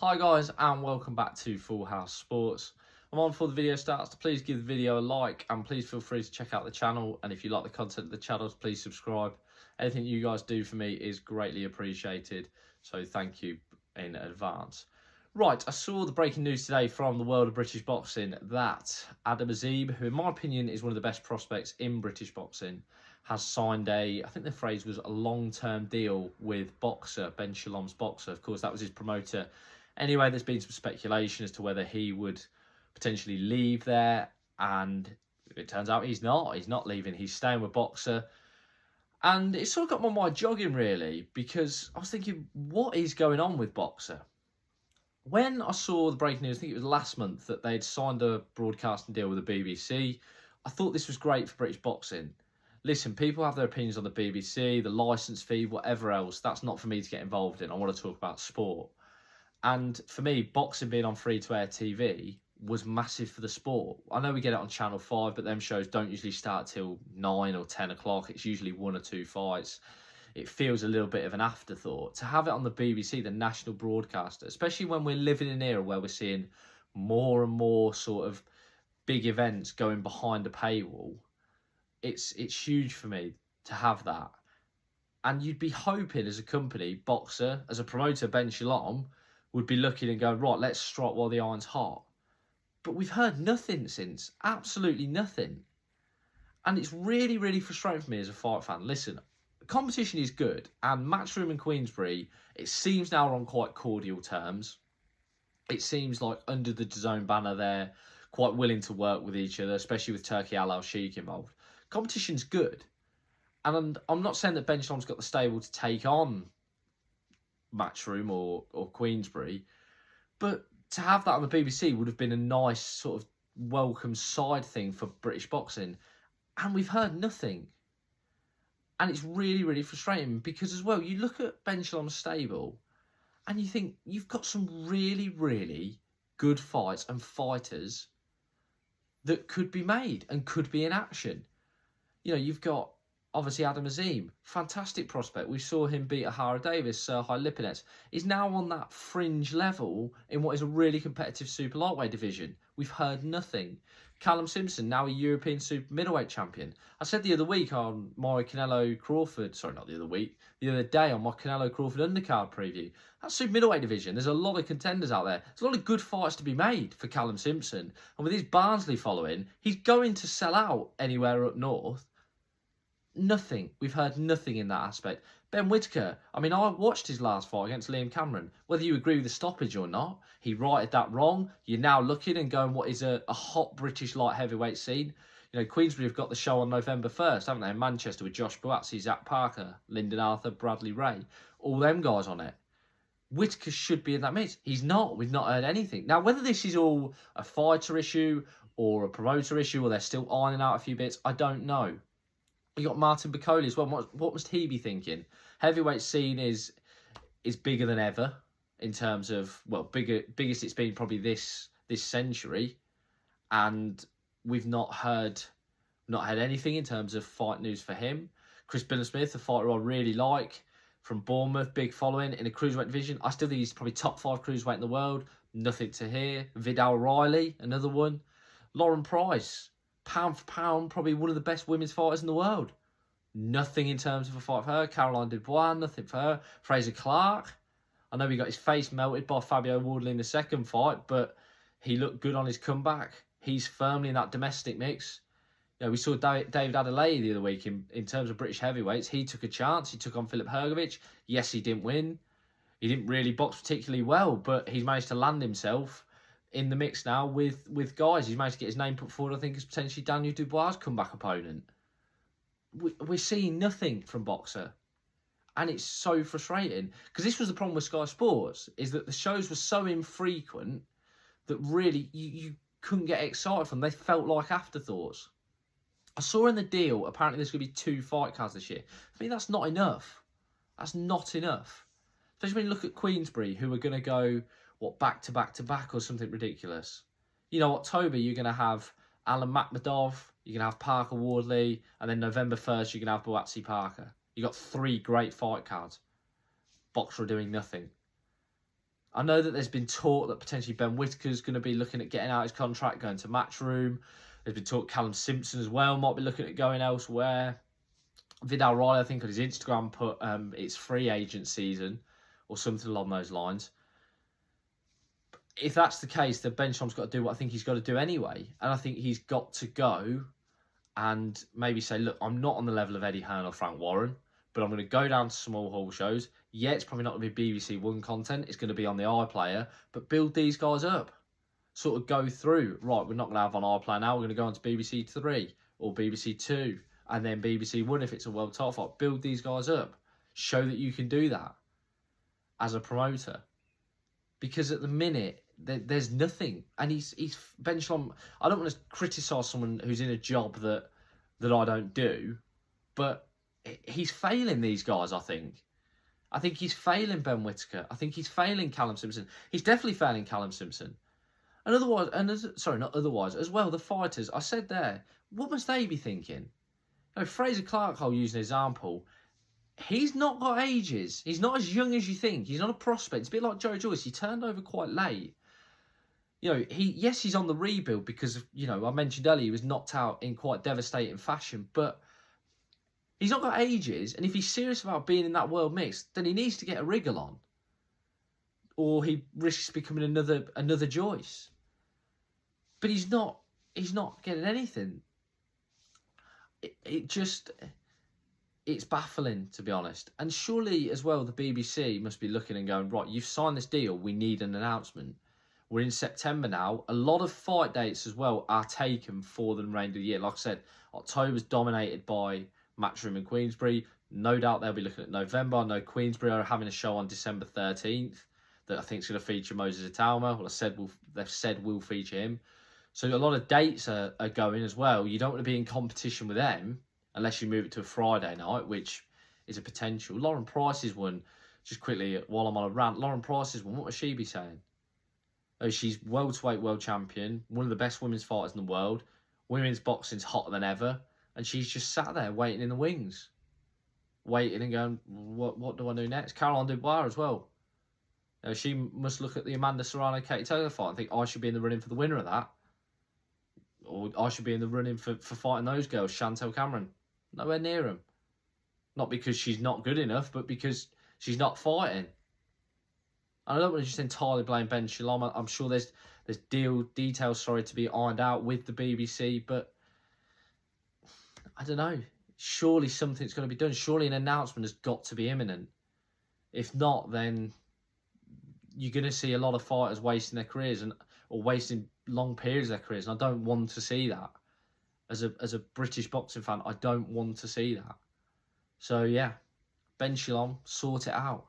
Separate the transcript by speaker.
Speaker 1: Hi guys and welcome back to Full House Sports. I'm on before the video starts. Please give the video a like and please feel free to check out the channel, and if you like the content of the channels, please subscribe. Anything you guys do for me is greatly appreciated, so thank you in advance. Right, I saw the breaking news today from the world of British boxing that Adam Azim, who in my opinion is one of the best prospects in British boxing, has signed I think the phrase was a long-term deal with boxer, Ben Shalom's boxer. Of course, that was his promoter. Anyway, there's been some speculation as to whether he would potentially leave there, and it turns out he's not. He's not leaving. He's staying with Boxer. And it sort of got my mind jogging, really, because I was thinking, what is going on with Boxer? When I saw the breaking news, I think it was last month, that they'd signed a broadcasting deal with the BBC, I thought this was great for British boxing. Listen, people have their opinions on the BBC, the licence fee, whatever else. That's not for me to get involved in. I want to talk about sport. And for me, boxing being on free-to-air TV was massive for the sport. I know we get it on Channel 5, but them shows don't usually start till 9 or 10 o'clock. It's usually one or two fights. It feels a little bit of an afterthought. To have it on the BBC, the national broadcaster, especially when we're living in an era where we're seeing more and more sort of big events going behind a paywall, it's huge for me to have that. And you'd be hoping as a company, Boxer, as a promoter, Ben Shalom, would be looking and going, right, let's strike while the iron's hot. But we've heard nothing since. Absolutely nothing. And it's really, really frustrating for me as a fight fan. Listen, competition is good. And Matchroom and Queensberry, it seems now are on quite cordial terms. It seems like under the DAZN banner, they're quite willing to work with each other, especially with Turki Al Sheikh involved. Competition's good. And I'm not saying that Ben Shalom's got the stable to take on Matchroom or Queensberry, but to have that on the BBC would have been a nice sort of welcome side thing for British boxing, and we've heard nothing. And it's really, really frustrating because as well, you look at Ben Shalom's stable and you think you've got some really, really good fights and fighters that could be made and could be in action. You know, you've got obviously Adam Azim, fantastic prospect. We saw him beat Ahara Davis, Serhii Lipinets. He's now on that fringe level in what is a really competitive super lightweight division. We've heard nothing. Callum Simpson, now a European super middleweight champion. I said the other week on my Canelo Crawford, sorry, not the other week, the other day on my Canelo Crawford undercard preview. That super middleweight division, there's a lot of contenders out there. There's a lot of good fights to be made for Callum Simpson. And with his Barnsley following, he's going to sell out anywhere up north. Nothing. We've heard nothing in that aspect. Ben Whittaker, I mean, I watched his last fight against Liam Cameron. Whether you agree with the stoppage or not, he righted that wrong. You're now looking and going, what is a hot British light heavyweight scene? You know, Queensberry have got the show on November 1st, haven't they, in Manchester with Josh Buatsi, Zach Parker, Lyndon Arthur, Bradley Ray. All them guys on it. Whittaker should be in that mix. He's not. We've not heard anything. Now, whether this is all a fighter issue or a promoter issue or they're still ironing out a few bits, I don't know. You got Martin Bacoli as well. What must he be thinking? Heavyweight scene is bigger than ever in terms of, well, biggest it's been probably this century, and we've not heard anything in terms of fight news for him. Chris Billam-Smith, a fighter I really like from Bournemouth, big following in the cruiserweight division. I still think he's probably top 5 cruiserweight in the world. Nothing to hear. Vidal Riley, another one. Lauren Price, pound for pound, probably one of the best women's fighters in the world. Nothing in terms of a fight for her. Caroline Dubois, nothing for her. Fraser Clark, I know he got his face melted by Fabio Wardley in the second fight, but he looked good on his comeback. He's firmly in that domestic mix. You know, we saw David Adelaide the other week in terms of British heavyweights. He took a chance. He took on Filip Hrgovic. Yes, he didn't win. He didn't really box particularly well, but he's managed to land himself in the mix now with guys. He's managed to get his name put forward, I think, as potentially Daniel Dubois' comeback opponent. We're seeing nothing from Boxer. And it's so frustrating. Because this was the problem with Sky Sports, is that the shows were so infrequent that really you couldn't get excited from them. They felt like afterthoughts. I saw in the deal, apparently there's going to be 2 fight cards this year. I mean, that's not enough. That's not enough. Especially when you look at Queensberry, who are going to go, back to back to back or something ridiculous. You know, October, you're going to have Alan Makhmadov, you're going to have Parker Wardley, and then November 1st, you're going to have Buatsi Parker. You got 3 great fight cards. Boxer are doing nothing. I know that there's been talk that potentially Ben Whittaker's going to be looking at getting out his contract, going to Matchroom. There's been talk Callum Simpson as well might be looking at going elsewhere. Vidal Riley, I think, on his Instagram put it's free agent season or something along those lines. If that's the case, then Ben Shalom's got to do what I think he's got to do anyway. And I think he's got to go and maybe say, look, I'm not on the level of Eddie Hearn or Frank Warren, but I'm going to go down to small hall shows. Yeah, it's probably not going to be BBC One content. It's going to be on the iPlayer, but build these guys up. Sort of go through, right, we're not going to have on iPlayer now. We're going to go on to BBC 3 or BBC 2 and then BBC One if it's a world title fight. Build these guys up. Show that you can do that as a promoter. Because at the minute, there's nothing. And he's Ben Shalom. I don't want to criticise someone who's in a job that I don't do, but he's failing these guys, I think. I think he's failing Ben Whittaker. I think he's failing Callum Simpson. He's definitely failing Callum Simpson. And not otherwise, as well, the fighters, I said there, what must they be thinking? You know, Fraser Clark, I'll use an example. He's not got ages. He's not as young as you think. He's not a prospect. It's a bit like Joe Joyce. He turned over quite late. You know, he's on the rebuild because of, you know, I mentioned earlier he was knocked out in quite devastating fashion, but he's not got ages, and if he's serious about being in that world mix, then he needs to get a wriggle on. Or he risks becoming another Joyce. But he's not getting anything. It's baffling, to be honest. And surely, as well, the BBC must be looking and going, right, you've signed this deal, we need an announcement. We're in September now. A lot of fight dates as well are taken for the remainder of the year. Like I said, October's dominated by Matchroom and Queensbury. No doubt they'll be looking at November. I know Queensbury are having a show on December 13th that I think is going to feature Moses Atalma. Well, they've said we'll feature him. So a lot of dates are going as well. You don't want to be in competition with them unless you move it to a Friday night, which is a potential. Lauren Price's one, just quickly, while I'm on a rant, Lauren Price's one, what would she be saying? Oh, she's welterweight world champion, one of the best women's fighters in the world. Women's boxing's hotter than ever. And she's just sat there waiting in the wings. Waiting and going, what do I do next? Caroline Dubois as well. She must look at the Amanda Serrano-Katie Taylor fight and think, I should be in the running for the winner of that. Or I should be in the running for fighting those girls, Chantel Cameron. Nowhere near them. Not because she's not good enough, but because she's not fighting. And I don't want to just entirely blame Ben Shalom. I'm sure there's details to be ironed out with the BBC, but I don't know. Surely something's going to be done. Surely an announcement has got to be imminent. If not, then you're going to see a lot of fighters wasting their careers or wasting long periods of their careers. And I don't want to see that. As a British boxing fan, I don't want to see that. So, yeah, Ben Shalom, sort it out.